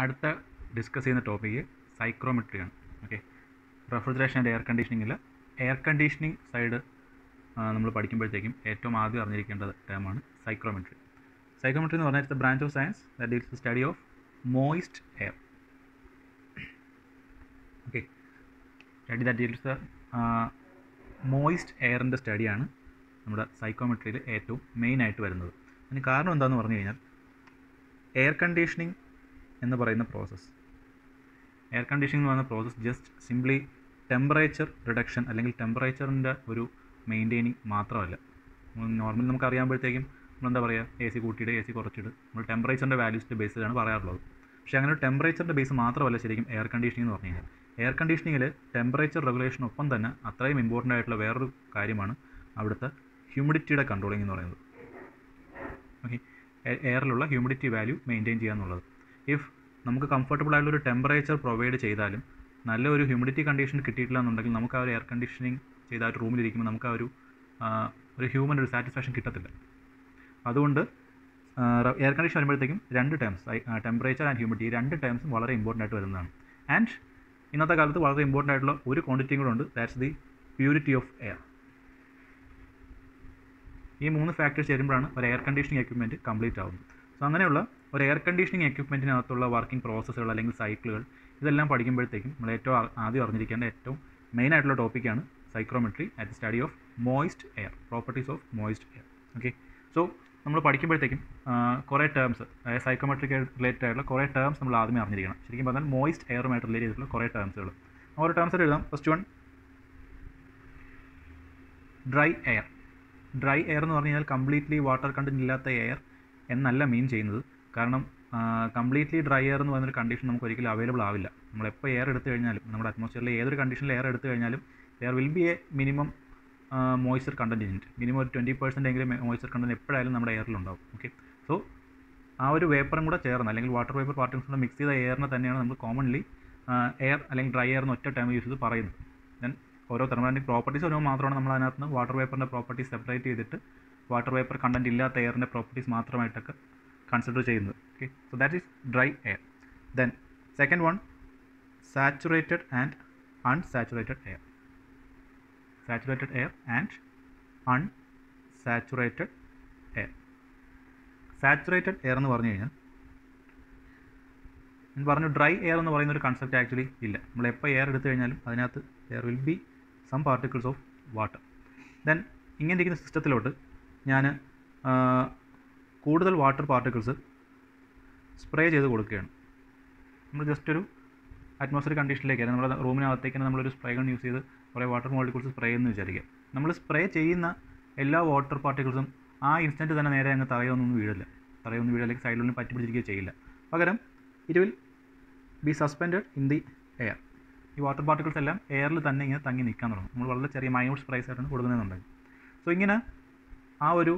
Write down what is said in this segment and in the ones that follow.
അടുത്ത ഡിസ്കസ് ചെയ്യുന്ന ടോപ്പിക്ക് സൈക്രോമെട്രിയാണ്. ഓക്കെ, റെഫ്രിജറേഷൻ ആൻഡ് എയർ കണ്ടീഷനിങ്ങിൽ എയർ കണ്ടീഷനിങ് സൈഡ് നമ്മൾ പഠിക്കുമ്പോഴത്തേക്കും ഏറ്റവും ആദ്യം അറിഞ്ഞിരിക്കേണ്ട ടേമാണ് സൈക്രോമെട്രി. സൈക്രോമെട്രി എന്ന് പറഞ്ഞാൽ it's a branch of science that deals the study of moist air. Okay, study that deals the moist എയറിൻ്റെ സ്റ്റഡിയാണ് നമ്മുടെ സൈക്കോമെട്രിയിൽ ഏറ്റവും മെയിനായിട്ട് വരുന്നത്. അതിന് കാരണം എന്താണെന്ന് പറഞ്ഞു കഴിഞ്ഞാൽ എയർ കണ്ടീഷനിങ് എന്ന് പറയുന്ന പ്രോസസ്സ്, എയർ കണ്ടീഷനിങ് എന്ന് പറയുന്ന process just simply temperature reduction അല്ലെങ്കിൽ ടെമ്പറേച്ചറിൻ്റെ ഒരു മെയിൻറ്റെയിനിങ് മാത്രമല്ല. നോർമലി നമുക്ക് അറിയാകുമ്പോഴത്തേക്കും നമ്മളെന്താ പറയുക, എ സി കൂട്ടിയിട്ട് എ സി കുറച്ചിട്ട് നമ്മൾ ടെമ്പറേച്ചറിൻ്റെ വാല്യൂസിൻ്റെ ബേസിലാണ് പറയാറുള്ളത്. പക്ഷേ അങ്ങനെ ഒരു ടെമ്പറേച്ചറിൻ്റെ ബേസ് മാത്രമല്ല ശരിക്കും എയർ കണ്ടീഷനിങ് എന്ന് പറഞ്ഞു കഴിഞ്ഞാൽ. എയർ കണ്ടീഷനിങ്ങിൽ ടെമ്പറേച്ചർ റെഗുലേഷനൊപ്പം തന്നെ അത്രയും ഇമ്പോർട്ടൻ്റ് ആയിട്ടുള്ള വേറൊരു കാര്യമാണ് അവിടുത്തെ ഹ്യൂമിഡിറ്റിയുടെ കൺട്രോളിംഗ് എന്ന് പറയുന്നത്. ഓക്കെ, എയറിലുള്ള ഹ്യൂമിഡിറ്റി വാല്യൂ മെയിൻറ്റെയിൻ ചെയ്യുക എന്നുള്ളത്. ഇഫ് നമുക്ക് കംഫർട്ടബിൾ ആയിട്ടുള്ള ഒരു ടെമ്പറേച്ചർ പ്രൊവൈഡ് ചെയ്താലും നല്ലൊരു ഹ്യൂമിഡിറ്റി കണ്ടീഷൻ കിട്ടിയിട്ടില്ല എന്നുണ്ടെങ്കിൽ നമുക്ക് ആ ഒരു എയർ കണ്ടീഷനിങ് ചെയ്ത ഒരു റൂമിലിരിക്കുമ്പോൾ നമുക്ക് ആ ഒരു ഹ്യൂമൻ ഒരു സാറ്റിസ്ഫാക്ഷൻ കിട്ടത്തില്ല. അതുകൊണ്ട് എയർ കണ്ടീഷൻ വരുമ്പോഴത്തേക്കും രണ്ട് ടേംസ്, ടെമ്പറേച്ചർ ആൻഡ് ഹ്യൂമിഡിറ്റി, ഈ രണ്ട് ടേംസും വളരെ ഇമ്പോർട്ടൻ്റ് ആയിട്ട് വരുന്നതാണ്. ആൻഡ് ഇന്നത്തെ കാലത്ത് വളരെ ഇമ്പോർട്ടൻ്റ് ആയിട്ടുള്ള ഒരു ക്വാണ്ടിറ്റിയും കൂടെ ഉണ്ട്, that's the purity of air. ഈ മൂന്ന് ഫാക്ടേഴ്സ് ചേരുമ്പോഴാണ് ഒരു എയർ കണ്ടീഷനിങ് എക്യുപ്മെൻറ്റ് കംപ്ലീറ്റ് ആവുന്നത്. സോ അങ്ങനെയുള്ള ഒരു എയർ കണ്ടീഷനിങ് എക്യുപ്മെൻറ്റിനകത്തുള്ള വർക്കിംഗ് പ്രോസസ്സുകൾ അല്ലെങ്കിൽ സൈക്കിളുകൾ ഇതെല്ലാം പഠിക്കുമ്പോഴത്തേക്കും നമ്മൾ ഏറ്റവും ആദ്യം അറിഞ്ഞിരിക്കേണ്ട ഏറ്റവും മെയിൻ ആയിട്ടുള്ള ടോപ്പിക്കാണ് psychrometry at the study of moist air, properties of moist air. Okay, so നമ്മൾ പഠിക്കുമ്പോഴത്തേക്കും കുറേ ടേംസ്, സൈക്കോമെട്രിക്ക് റിലേറ്റഡ് ആയിട്ടുള്ള കുറേ ടേംസ് നമ്മൾ ആദ്യമേ അറിഞ്ഞിരിക്കണം. ശരിക്കും പറഞ്ഞാൽ മോയിസ്റ്റ് എയറുമായിട്ട് റിലേറ്റ് ചെയ്തിട്ടുള്ള കുറേ ടേംസുകൾ ഓരോ ടേംസായിട്ട് എഴുതാം. First one dry air. Dry air എന്ന് പറഞ്ഞു കഴിഞ്ഞാൽ കംപ്ലീറ്റ്ലി വാട്ടർ കണ്ടൻറ്റ് ഇല്ലാത്ത എയർ എന്നല്ല മീൻ ചെയ്യുന്നത്. കാരണം കംപ്ലീറ്റ്ലി ഡ്രൈ എയർ എന്ന് പറയുന്നൊരു കണ്ടീഷൻ നമുക്ക് ഒരിക്കലും അവൈലബിൾ ആവില്ല. നമ്മളെപ്പോൾ എയർ എടുത്തു കഴിഞ്ഞാലും നമ്മുടെ അറ്റ്മോസ്ഫിയറിൽ ഏതൊരു കണ്ടീഷനിൽ എയർ എടുത്തു കഴിഞ്ഞാലും there will be a minimum moisture content in it. Minimum ഒരു 20% എങ്കിലും മോയ്സ്ചർ കണ്ടൻറ്റ് എപ്പോഴായാലും നമ്മുടെ എയറിലുണ്ടാവും. ഓക്കെ, സോ ആ ഒരു വേപ്പറും കൂടെ ചേർന്ന് അല്ലെങ്കിൽ വാട്ടർ വേപ്പർ പാർട്ടിക്കിൾസ് കൂടെ മിക്സ് ചെയ്ത എയറിനെ തന്നെയാണ് നമ്മൾ കോമൺലി എയർ അല്ലെങ്കിൽ ഡ്രൈ എയർ എന്ന് ഒറ്റ ടൈം യൂസ് ചെയ്ത് പറയുന്നത്. ദെൻ ഓരോ തെർമോഡൈനാമിക് പ്രോപ്പർട്ടീസ് വരുമ്പോൾ മാത്രമാണ് നമ്മൾ അതിനകത്ത് നിന്ന് വാട്ടർ വേപ്പറിൻ്റെ പ്രോപ്പർട്ടീസ് സെപ്പറേറ്റ് ചെയ്തിട്ട് വാട്ടർ വേപ്പർ കണ്ടൻറ്റ് ഇല്ലാത്ത എയറിൻ്റെ പ്രോപ്പർട്ടീസ് മാത്രമായിട്ടൊക്കെ കൺസിഡർ ചെയ്യുന്നത്. Okay, so that is dry air. Then second one saturated and unsaturated air. Saturated air and unsaturated air. Saturated air എന്ന് പറഞ്ഞു കഴിഞ്ഞാൽ ഞാൻ പറഞ്ഞു ഡ്രൈ എയർ എന്ന് പറയുന്ന ഒരു കൺസെപ്റ്റ് ആക്ച്വലി ഇല്ല. നമ്മൾ എപ്പോൾ എയർ എടുത്തു കഴിഞ്ഞാലും അതിനകത്ത് there will be some particles of water. Then ഇങ്ങനെ ഇരിക്കുന്ന സിസ്റ്റത്തിലോട്ട് ഞാൻ കൂടുതൽ വാട്ടർ പാർട്ടിക്കിൾസ് സ്പ്രേ ചെയ്ത് കൊടുക്കുകയാണ്. നമ്മൾ ജസ്റ്റ് ഒരു അറ്റ്മോസ്ഫിയർ കണ്ടീഷനിലേക്ക് നമ്മുടെ റൂമിനകത്തേക്ക് നമ്മളൊരു സ്പ്രേ ഗൺ യൂസ് ചെയ്ത് കുറേ വാട്ടർ മോളിക്യൂൾസ് സ്പ്രേ എന്ന് വിചാരിക്കുക. നമ്മൾ സ്പ്രേ ചെയ്യുന്ന എല്ലാ വാട്ടർ പാർട്ടിക്കിൾസും ആ ഇൻസ്റ്റൻറ്റ് തന്നെ നേരെ അങ്ങ് തറയൊന്നും വീഴില്ല, അല്ലെങ്കിൽ സൈഡിലൊന്നും പറ്റി പിടിച്ചിരിക്കുകയോ ചെയ്യില്ല. പകരം it will be suspended in the air. ഈ വാട്ടർ പാർട്ടിക്കിൾസ് എല്ലാം എയറിൽ തന്നെ ഇങ്ങനെ തങ്ങി നിൽക്കാൻ തുടങ്ങും. നമ്മൾ വളരെ ചെറിയ മൈന്യൂട്ട് സ്പ്രേസ് ആയിട്ടാണ് കൊടുക്കുന്നതെന്നുണ്ടെങ്കിൽ. സോ ഇങ്ങനെ ആ ഒരു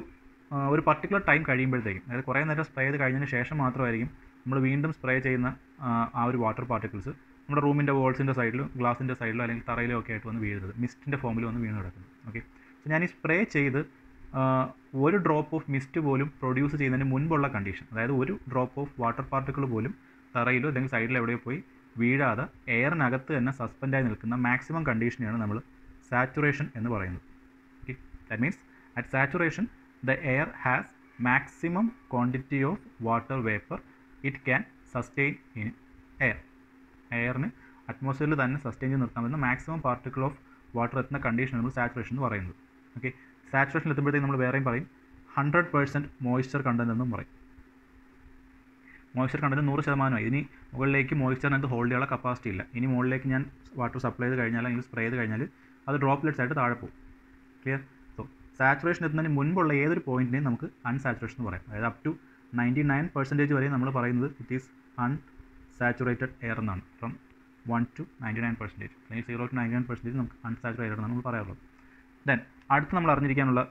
പർട്ടിക്കുലർ ടൈം കഴിയുമ്പോഴത്തേക്കും, അതായത് കുറേ നേരം സ്പ്രേ ചെയ്ത് കഴിഞ്ഞതിന് ശേഷം മാത്രമായിരിക്കും നമ്മൾ വീണ്ടും സ്പ്രേ ചെയ്യുന്ന ആ ഒരു വാട്ടർ പാർട്ടിക്കിൾസ് നമ്മുടെ റൂമിൻ്റെ വോൾസിൻ്റെ സൈഡിലും ഗ്ലാസിൻ്റെ സൈഡിലോ അല്ലെങ്കിൽ തറയിലോ ഒക്കെ ആയിട്ട് വന്ന് വീഴുന്നത്, മിസ്റ്റിൻ്റെ ഫോമിൽ വന്ന് വീണ് കിടക്കുന്നത്. ഓക്കെ, സോ ഞാൻ ഈ സ്പ്രേ ചെയ്ത് ഒരു ഡ്രോപ്പ് ഓഫ് മിസ്റ്റ് പോലും പ്രൊഡ്യൂസ് ചെയ്യുന്നതിന് മുൻപുള്ള കണ്ടീഷൻ, അതായത് ഒരു ഡ്രോപ്പ് ഓഫ് വാട്ടർ പാർട്ടിക്കിൾ പോലും തറയിലോ അല്ലെങ്കിൽ സൈഡിലോ എവിടെയോ പോയി വീഴാതെ എയറിനകത്ത് തന്നെ സസ്പെൻഡായി നിൽക്കുന്ന മാക്സിമം കണ്ടീഷനെയാണ് നമ്മൾ സാച്ചുറേഷൻ എന്ന് പറയുന്നത്. Okay, that means at saturation the air has maximum quantity of water vapor it can sustain in air. എയറിന് അറ്റ്മോസ്ഫിയറിൽ തന്നെ സസ്റ്റെയിൻ ചെയ്ത് നിർത്താൻ പറ്റുന്ന മാക്സിമം പാർട്ടിക്കിൾ ഓഫ് വാട്ടർ എത്തുന്ന കണ്ടീഷൻ നമ്മൾ സാച്ചുറേഷൻ എന്ന് പറയുന്നത്. ഓക്കെ, സാച്ചുറേഷനിൽ എത്തുമ്പോഴത്തേക്കും നമ്മൾ വേറെയും പറയും 100% മോയ്സ്ചർ കണ്ടൻറ്റ് എന്നും പറയും. Moisture content 100%. ഇനി മുകളിലേക്ക് മോയ്സ്ചറിനകത്ത് ഹോൾഡ് ചെയ്യാനുള്ള കപ്പാസിറ്റി ഇല്ല. ഇനി മുകളിലേക്ക് ഞാൻ വാട്ടർ സപ്ലൈ ചെയ്ത് കഴിഞ്ഞാൽ അല്ലെങ്കിൽ സ്പ്രേ ചെയ്ത് കഴിഞ്ഞാൽ അത് ഡ്രോപ്ലെറ്റ്സ് ആയിട്ട് താഴെ പോകും. ക്ലിയർ? സാച്ചുറേഷൻ എത്തുന്നതിന് മുൻപുള്ള ഏതൊരു പോയിൻറ്റിനെയും നമുക്ക് അൺസാച്ചുറേഷൻ എന്ന് പറയാം. അതായത് അപ് ടു 99% വരെ നമ്മൾ പറയുന്നത് ഇറ്റ് ഈസ് അൺസാച്ചുറേറ്റഡ് എയർ എന്നാണ്. ഫ്രം 1 to 99%, അല്ലെങ്കിൽ 0 to 99% നമുക്ക് അൺസാച്ചുറേറ്റഡ് എന്നാണ് നമ്മൾ പറയാറുള്ളത്. ദെൻ അടുത്ത് നമ്മൾ അറിഞ്ഞിരിക്കാനുള്ള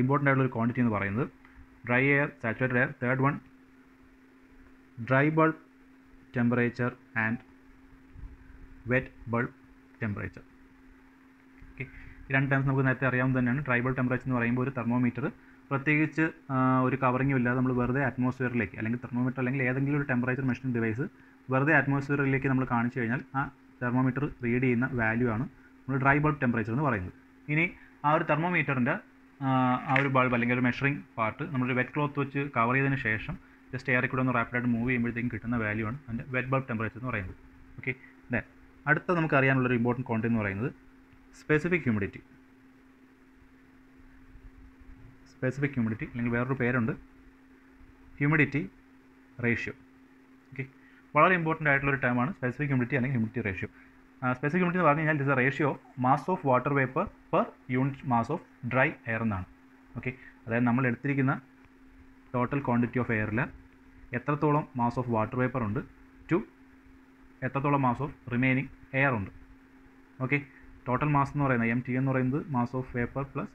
ഇമ്പോർട്ടൻ്റ് ആയിട്ടുള്ള ഒരു ക്വാണ്ടിറ്റി എന്ന് പറയുന്നത് dry air, saturated air. Third one dry bulb temperature and wet bulb temperature. Okay, ഈ രണ്ട് ടൈംസ് നമുക്ക് നേരത്തെ അറിയാവുന്നത് തന്നെയാണ്. ഡ്രൈ ബൾബ് ടെമ്പറേച്ചർ എന്ന് പറയുമ്പോൾ ഒരു തെർമോമീറ്റർ പ്രത്യേകിച്ച് ഒരു കവറിങ്ങും ഇല്ലാതെ നമ്മൾ വെറുതെ അറ്റ്മോസ്ഫിയറിലേക്ക് അല്ലെങ്കിൽ തെർമോമീറ്റർ അല്ലെങ്കിൽ ഏതെങ്കിലും ഒരു ടെമ്പറേച്ചർ മെഷറിംഗ് ഡിവൈസ് വെറുതെ അറ്റ്മോസ്ഫിയറിലേക്ക് നമ്മൾ കാണിച്ചു കഴിഞ്ഞാൽ ആ തെർമോമീറ്റർ റീഡ് ചെയ്യുന്ന വാല്യൂ ആണ് നമ്മൾ ഡ്രൈ ബൾബ് ടെമ്പറേച്ചർ എന്ന് പറയുന്നത്. ഇനി ആ ഒരു തെർമോമീറ്ററിൻ്റെ ആ ഒരു ബൾബ് അല്ലെങ്കിൽ ഒരു മെഷറിംഗ് പാർട്ട് നമ്മളൊരു വെറ്റ് ക്ലോത്ത് വെച്ച് കവർ ചെയ്തതിന് ശേഷം ജസ്റ്റ് എയറിൽ കൂടെ ഒന്ന് റാപ്പിഡായിട്ട് മൂവ് ചെയ്യുമ്പോഴത്തേക്കും കിട്ടുന്ന വാല്യൂ ആണ് അതിൻ്റെ വെറ്റ് ബൾബ് ടെമ്പറേച്ചർ എന്ന് പറയുന്നത്. ഓക്കെ, ദെൻ അടുത്ത നമുക്ക് അറിയാനുള്ളൊരു ഇമ്പോർട്ടൻറ്റ് ക്വാണ്ടിറ്റി എന്ന് പറയുന്നത് സ്പെസിഫിക് ഹ്യൂമിഡിറ്റി. സ്പെസിഫിക് ഹ്യൂമിഡിറ്റി അല്ലെങ്കിൽ വേറൊരു പേരുണ്ട് ഹ്യൂമിഡിറ്റി റേഷ്യോ. ഓക്കെ, വളരെ ഇമ്പോർട്ടൻ്റ് ആയിട്ടുള്ളൊരു ടേമാണ് സ്പെസിഫിക് ഹ്യൂമിഡിറ്റി അല്ലെങ്കിൽ ഹ്യൂമിഡിറ്റി റേഷ്യോ. സ്പെസിഫിക് ഹ്യൂമിഡിറ്റി എന്ന് പറഞ്ഞു കഴിഞ്ഞാൽ it is A ratio of mass of water vapour per unit mass of dry air എന്നാണ്. ഓക്കെ, അതായത് നമ്മൾ എടുത്തിരിക്കുന്ന ടോട്ടൽ ക്വാണ്ടിറ്റി ഓഫ് എയറിൽ എത്രത്തോളം മാസ് ഓഫ് വാട്ടർ വേപ്പർ ഉണ്ട് ടു എത്രത്തോളം മാസ് ഓഫ് റിമൈനിങ് എയർ ഉണ്ട്. ഓക്കെ, ടോട്ടൽ മാസ് എന്ന് പറയുന്നത് MT എന്ന് പറയുന്നത് mass of vapour plus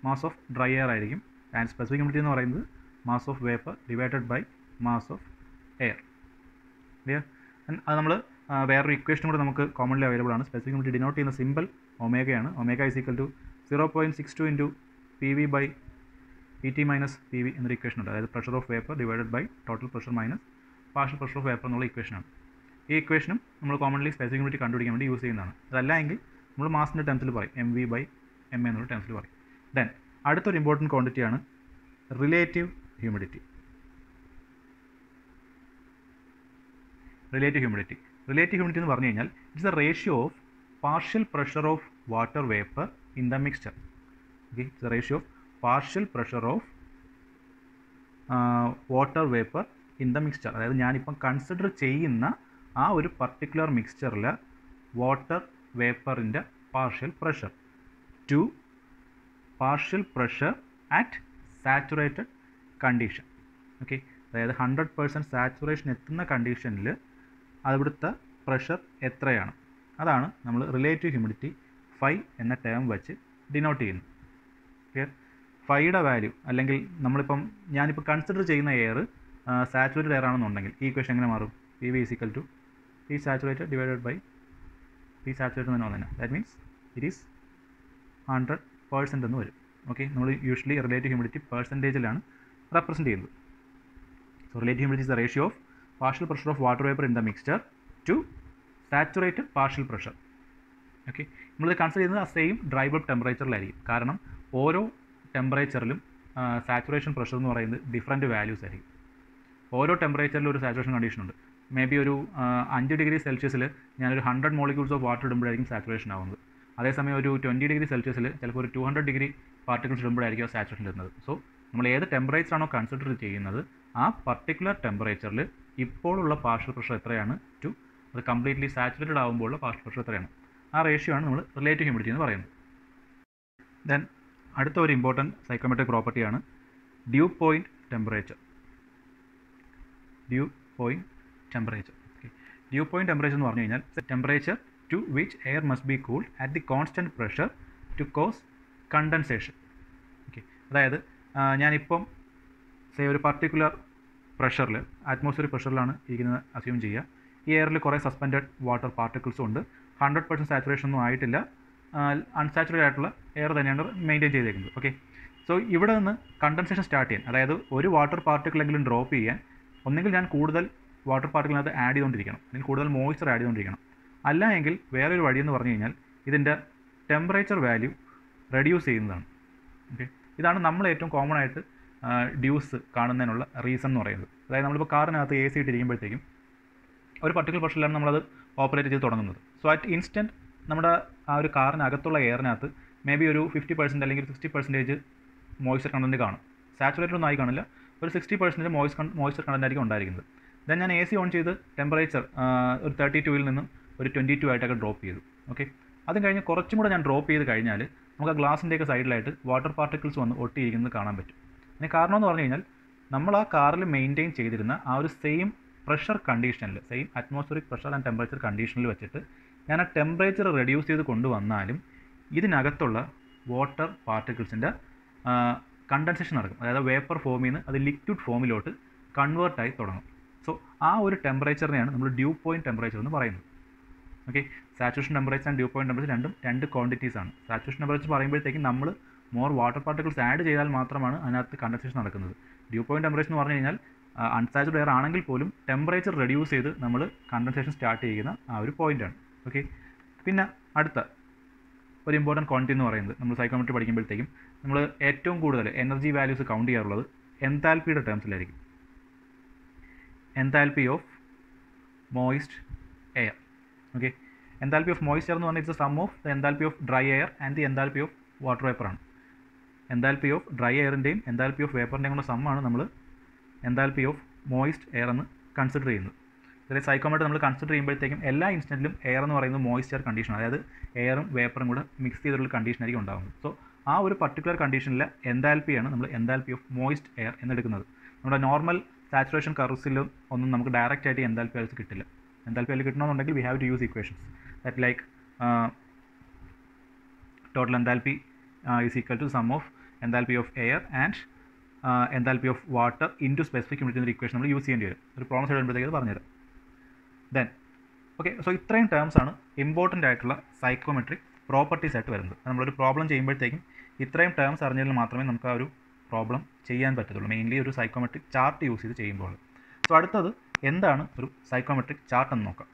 mass of dry air ആയിരിക്കും. ആൻഡ് സ്പെസിഫിക് ഹ്യൂമിഡിറ്റി എന്ന് പറയുന്നത് mass of vapour divided by mass of air. Clear? അത് നമ്മൾ വേറൊരു ഇക്വേഷൻ കൂടെ നമുക്ക് കോമൺലി അവൈലബിൾ ആണ്. സ്പെസിഫിക് ഹ്യൂമിഡിറ്റി ഡിനോട്ട് ചെയ്യുന്ന സിമ്പിൾ ഒമേഗയാണ്. Omega is equal to 0.62 into PV by PT minus PV എന്നൊരു ഇക്വേഷൻ ഉണ്ട്. അതായത് pressure of vapour divided by total pressure minus partial pressure of vapour എന്നുള്ള ഇക്വേഷനാണ്. ഈ ഇക്വേഷനും നമ്മൾ കോമൺലി സ്പെസിഫിക് ഹ്യൂമിഡിറ്റി കണ്ടുപിടിക്കാൻ വേണ്ടി യൂസ് ചെയ്യുന്നതാണ്. അതല്ല എങ്കിൽ നമ്മൾ മാസിൻ്റെ ടേംസിൽ പറയും MV ബൈ MA എന്നുള്ള ടേംസിൽ പറയും. ദെൻ അടുത്തൊരു ഇമ്പോർട്ടൻറ്റ് ക്വാണ്ടിറ്റിയാണ് റിലേറ്റീവ് ഹ്യൂമിഡിറ്റി. റിലേറ്റീവ് ഹ്യൂമിഡിറ്റി എന്ന് പറഞ്ഞു കഴിഞ്ഞാൽ it's a ratio of partial pressure of water vapour in the mixture. Okay, it's a ratio of partial pressure of water vapour in the mixture. അതായത് ഞാനിപ്പം consider ചെയ്യുന്ന ആ ഒരു particular മിക്സ്ചറിൽ water വേപ്പറിൻ്റെ partial pressure to partial pressure at saturated condition. Okay, അതായത് 100% saturation എത്തുന്ന കണ്ടീഷനിൽ അവിടുത്തെ പ്രഷർ എത്രയാണ്, അതാണ് നമ്മൾ റിലേറ്റീവ് ഹ്യൂമിഡിറ്റി ഫൈ എന്ന ടേം വെച്ച് ഡിനോട്ട് ചെയ്യുന്നത്. ക്ലിയർ? ഫൈയുടെ വാല്യൂ അല്ലെങ്കിൽ ഞാനിപ്പോൾ കൺസിഡർ ചെയ്യുന്ന എയർ സാച്ചുറേറ്റഡ് എയർ ആണെന്നുണ്ടെങ്കിൽ ഈ ഇക്വേഷൻ എങ്ങനെ മാറും? PV is equal to P saturated divided by P saturated തന്നെ വന്നു. ദാറ്റ് മീൻസ് ഇറ്റ് ഈസ് 100% എന്ന് വരും. ഓക്കെ, നമ്മൾ യൂഷ്വലി റിലേറ്റീവ് ഹ്യൂമിഡിറ്റി പെർസെൻറ്റേജിലാണ് റെപ്രസെൻറ്റ് ചെയ്യുന്നത്. So relative humidity is the ratio of partial pressure of water vapour in the mixture to saturated partial pressure. Okay, നമ്മളിത് consider ചെയ്യുന്നത് ആ സെയിം ഡ്രൈ ബൾബ് ടെമ്പറേച്ചറിലായിരിക്കും. കാരണം ഓരോ ടെമ്പറേച്ചറിലും സാച്ചുറേഷൻ പ്രഷർ എന്ന് പറയുന്നത് ഡിഫറൻറ്റ് വാല്യൂസ് ആയിരിക്കും. ഓരോ ടെമ്പറേച്ചറിലും ഒരു സാച്ചുറേഷൻ കണ്ടീഷൻ ഉണ്ട്. മേ ബി ഒരു 5 ഡിഗ്രി സെൽഷ്യസിൽ ഞാനൊരു 100 മോളിക്യൂൾസ് ഓഫ് വാട്ടർ ഇടുമ്പോഴായിരിക്കും സാച്ചുറേഷൻ ആവുന്നത്. അതേസമയം ഒരു 20 ഡിഗ്രി സെൽഷ്യസിൽ ചിലപ്പോൾ ഒരു 200 ഡിഗ്രി പാർട്ടിക്കിൾസ് ഇടുമ്പോഴായിരിക്കും സാച്ചുറേഷൻ വരുന്നത്. സോ നമ്മൾ ഏത് ടെമ്പറേച്ചർ ആണോ കൺസിഡർ ചെയ്യുന്നത് ആ പർട്ടിക്കുലർ ടെമ്പറേച്ചറിൽ ഇപ്പോഴുള്ള പാർഷ്യൽ പ്രഷർ എത്രയാണ് ടു അത് കംപ്ലീറ്റ്ലി സാച്ചുറേറ്റഡ് ആകുമ്പോഴുള്ള പാർഷ്യൽ പ്രഷർ എത്രയാണ്, ആ റേഷ്യോ ആണ് നമ്മൾ റിലേറ്റീവ് ഹ്യൂമിഡിറ്റി എന്ന് പറയുന്നത്. ദെൻ അടുത്ത ഒരു ഇമ്പോർട്ടൻറ്റ് സൈക്കോമെട്രിക് പ്രോപ്പർട്ടിയാണ് dew point temperature. Dew point temperature. Okay, dew point temperature എന്ന് പറഞ്ഞു കഴിഞ്ഞാൽ temperature to which air must be cooled at the constant pressure to cause condensation. Okay, അതായത് ഞാനിപ്പം ഒരു പർട്ടിക്കുലർ പ്രഷറിൽ അറ്റ്മോസ്ഫിയറിക് പ്രഷറിലാണ് ഇരിക്കുന്നത് അസ്യൂം ചെയ്യുക. ഈ എയറിൽ കുറേ സസ്പെൻഡഡ് വാട്ടർ പാർട്ടിക്കിൾസും ഉണ്ട്. 100% സാച്ചുറേഷൻ ഒന്നും ആയിട്ടില്ല, അൺസാച്ചുറേറ്റഡ് ആയിട്ടുള്ള എയർ തന്നെയാണ് മെയിൻറ്റെയിൻ ചെയ്തേക്കുന്നത്. ഓക്കെ, സോ ഇവിടെ നിന്ന് കണ്ടൻസേഷൻ സ്റ്റാർട്ട് ചെയ്യാൻ, അതായത് ഒരു വാട്ടർ പാർട്ടിക്കിളെങ്കിലും ഡ്രോപ്പ് ചെയ്യാൻ ഒന്നെങ്കിൽ ഞാൻ കൂടുതൽ വാട്ടർ പാർട്ടിക്കിളിനകത്ത് ആഡ് ചെയ്തുകൊണ്ടിരിക്കണം, അല്ലെങ്കിൽ കൂടുതൽ മോയ്സ്ചർ ആഡ് ചെയ്തുകൊണ്ടിരിക്കണം. അല്ല എങ്കിൽ വേറൊരു വഴിയെന്ന് പറഞ്ഞു കഴിഞ്ഞാൽ ഇതിൻ്റെ ടെമ്പറേച്ചർ വാല്യൂ റെഡ്യൂസ് ചെയ്യുന്നതാണ്. ഓക്കെ, ഇതാണ് നമ്മൾ ഏറ്റവും കോമൺ ആയിട്ട് ഡ്യൂസ് കാണുന്നതിനുള്ള റീസൺ എന്ന് പറയുന്നത്. അതായത് നമ്മളിപ്പോൾ കാറിനകത്ത് AC ഇട്ടിരിക്കുമ്പോഴത്തേക്കും ഒരു പർട്ടിക്കുലർ പ്രഷറിലാണ് നമ്മളത് ഓപ്പറേറ്റ് ചെയ്ത് തുടങ്ങുന്നത്. സോ അറ്റ് ഇൻസ്റ്റൻറ്റ് നമ്മുടെ ആ ഒരു കാറിനകത്തുള്ള എയറിനകത്ത് മേ ബി ഒരു 50% അല്ലെങ്കിൽ 60% മോയ്സ്ചർ കണ്ടൻറ്റ് കാണും. സാച്ചുറേറ്റഡ് ഒന്നും ആയി കാണില്ല, ഒരു 60% മോയ്സ്ചർ കണ്ടൻറ്റ് ആയിരിക്കും ഉണ്ടായിരിക്കുന്നത്. ദെൻ ഞാൻ AC ഓൺ ചെയ്ത് ടെമ്പറേച്ചർ ഒരു 32 നിന്നും ഒരു 22 ആയിട്ടൊക്കെ ഡ്രോപ്പ് ചെയ്തു. ഓക്കെ, അതും കഴിഞ്ഞ് കുറച്ചും കൂടെ ഞാൻ ഡ്രോപ്പ് ചെയ്ത് കഴിഞ്ഞാൽ നമുക്ക് ആ ഗ്ലാസിൻ്റെയൊക്കെ സൈഡിലായിട്ട് വാട്ടർ പാർട്ടിക്കിൾസ് വന്ന് ഒട്ടിയിരിക്കുന്നത് കാണാൻ പറ്റും. അതിന് കാരണം എന്ന് പറഞ്ഞു കഴിഞ്ഞാൽ നമ്മൾ ആ കാറിൽ മെയിൻറ്റെയിൻ ചെയ്തിരുന്ന ആ ഒരു സെയിം പ്രഷർ കണ്ടീഷനിൽ, same atmospheric pressure and temperature കണ്ടീഷനിൽ വെച്ചിട്ട് ഞാൻ ആ ടെമ്പറേച്ചർ റെഡ്യൂസ് ചെയ്ത് കൊണ്ടുവന്നാലും ഇതിനകത്തുള്ള വാട്ടർ പാർട്ടിക്കിൾസിൻ്റെ കണ്ടൻസേഷൻ നടക്കും. അതായത് വേപ്പർ ഫോമിൽ നിന്ന് അത് ലിക്വിഡ് ഫോമിലോട്ട് കൺവേർട്ടായി തുടങ്ങും. സോ ആ ഒരു ടെമ്പറേച്ചറിനെയാണ് നമ്മൾ ഡ്യൂ പോയിൻറ്റ് ടെമ്പറേച്ചർ എന്ന് പറയുന്നത്. Okay, saturation temperature and dew point temperature രണ്ട് ക്വാണ്ടിറ്റീസ് ആണ്. സാച്ചുറേഷൻ ടെമ്പറേച്ചർ പറയുമ്പോഴത്തേക്കും നമ്മൾ മോർ വാട്ടർ പാർട്ടിക്കിൾസ് ആഡ് ചെയ്താൽ മാത്രമാണ് അതിനകത്ത് കണ്ടൻസേഷൻ നടക്കുന്നത്. ഡ്യൂ പോയിൻറ്റ് ടെമ്പറേച്ചർ എന്ന് പറഞ്ഞു കഴിഞ്ഞാൽ അൺസാച്ചുറേറ്റഡ് എയർ ആണെങ്കിൽ പോലും ടെമ്പറേച്ചർ റെഡ്യൂസ് ചെയ്ത് നമ്മൾ കണ്ടൻസേഷൻ സ്റ്റാർട്ട് ചെയ്യുന്ന ആ ഒരു പോയിൻ്റാണ്. ഓക്കെ, പിന്നെ അടുത്ത ഒരു ഇമ്പോർട്ടൻറ്റ് ക്വാണ്ടിറ്റി എന്ന് പറയുന്നത് നമ്മൾ സൈക്കോമെട്രി പഠിക്കുമ്പോഴത്തേക്കും നമ്മൾ ഏറ്റവും കൂടുതൽ എനർജി വാല്യൂസ് കൗണ്ട് ചെയ്യാറുള്ളത് എൻതാൽപ്പിയുടെ ടേംസിലായിരിക്കും. Enthalpy of moist air. Okay, enthalpy of moist air എന്ന് പറഞ്ഞാൽ it's a sum of the enthalpy of dry air and the enthalpy of water വേപ്പറാണ്. എൻതാൽപ്പി ഓഫ് ഡ്രൈ എയറിൻ്റെയും എൻതാൽപ്പി ഓഫ് വേപ്പറിൻ്റെയും കൂടെ സമ്മാണ് നമ്മൾ എൻതാൽപ്പി ഓഫ് മോയിസ്റ്റ് എയർ എന്ന് consider ചെയ്യുന്നത്. അതായത് സൈക്കോമെട്രി നമ്മൾ കൺസിഡർ ചെയ്യുമ്പോഴത്തേക്കും എല്ലാ ഇൻസ്റ്റൻറ്റിലും എയർ എന്ന് പറയുന്നത് മോയിസ്റ്റ് എയർ കണ്ടീഷനാണ്. അതായത് എയറും വേപ്പറും കൂടെ മിക്സ് ചെയ്തിട്ടുള്ള കണ്ടീഷനായിരിക്കും ഉണ്ടാകുന്നത്. സോ ആ ഒരു പർട്ടിക്കുലർ കണ്ടീഷനിലെ എൻതാൽപ്പിയാണ് നമ്മൾ എൻതാൽപ്പി ഓഫ് മോയിസ്റ്റ് എയർ എന്നെടുക്കുന്നത്. നമ്മുടെ നോർമൽ സാച്ചുറേഷൻ കർവ്സിലും ഒന്നും നമുക്ക് ഡയറക്റ്റ് ആയിട്ട് എൻതാൽപ്പി വാല്യൂസ് കിട്ടില്ല. എൻതാൽപ്പി വാല്യൂ കിട്ടണമെന്നുണ്ടെങ്കിൽ we have to use equations that like total enthalpy is equal to sum of enthalpy of air and enthalpy of water in to specific unit എന്നൊരു equation നമ്മൾ use ചെയ്യേണ്ടി വരും. ഒരു problem side വരുമ്പോഴത്തേക്ക് അത് പറഞ്ഞുതരാം. Then okay, so ഇത്രയും terms ആണ് ഇമ്പോർട്ടൻ്റ് ആയിട്ടുള്ള സൈക്കോമെട്രിക് പ്രോപ്പർട്ടീസ് ആയിട്ട് വരുന്നത്. നമ്മളൊരു പ്രോബ്ലം ചെയ്യുമ്പോഴത്തേക്കും ഇത്രയും ടേംസ് അറിഞ്ഞാൽ മാത്രമേ നമുക്ക് ആ ഒരു പ്രോബ്ലം ചെയ്യാൻ പറ്റത്തുള്ളൂ, മെയിൻലി ഒരു സൈക്കോമെട്രിക് ചാർട്ട് യൂസ് ചെയ്ത് ചെയ്യുമ്പോൾ. സോ അടുത്തത് എന്താണ് ഒരു സൈക്കോമെട്രിക് ചാർട്ട് എന്ന് നോക്കാം.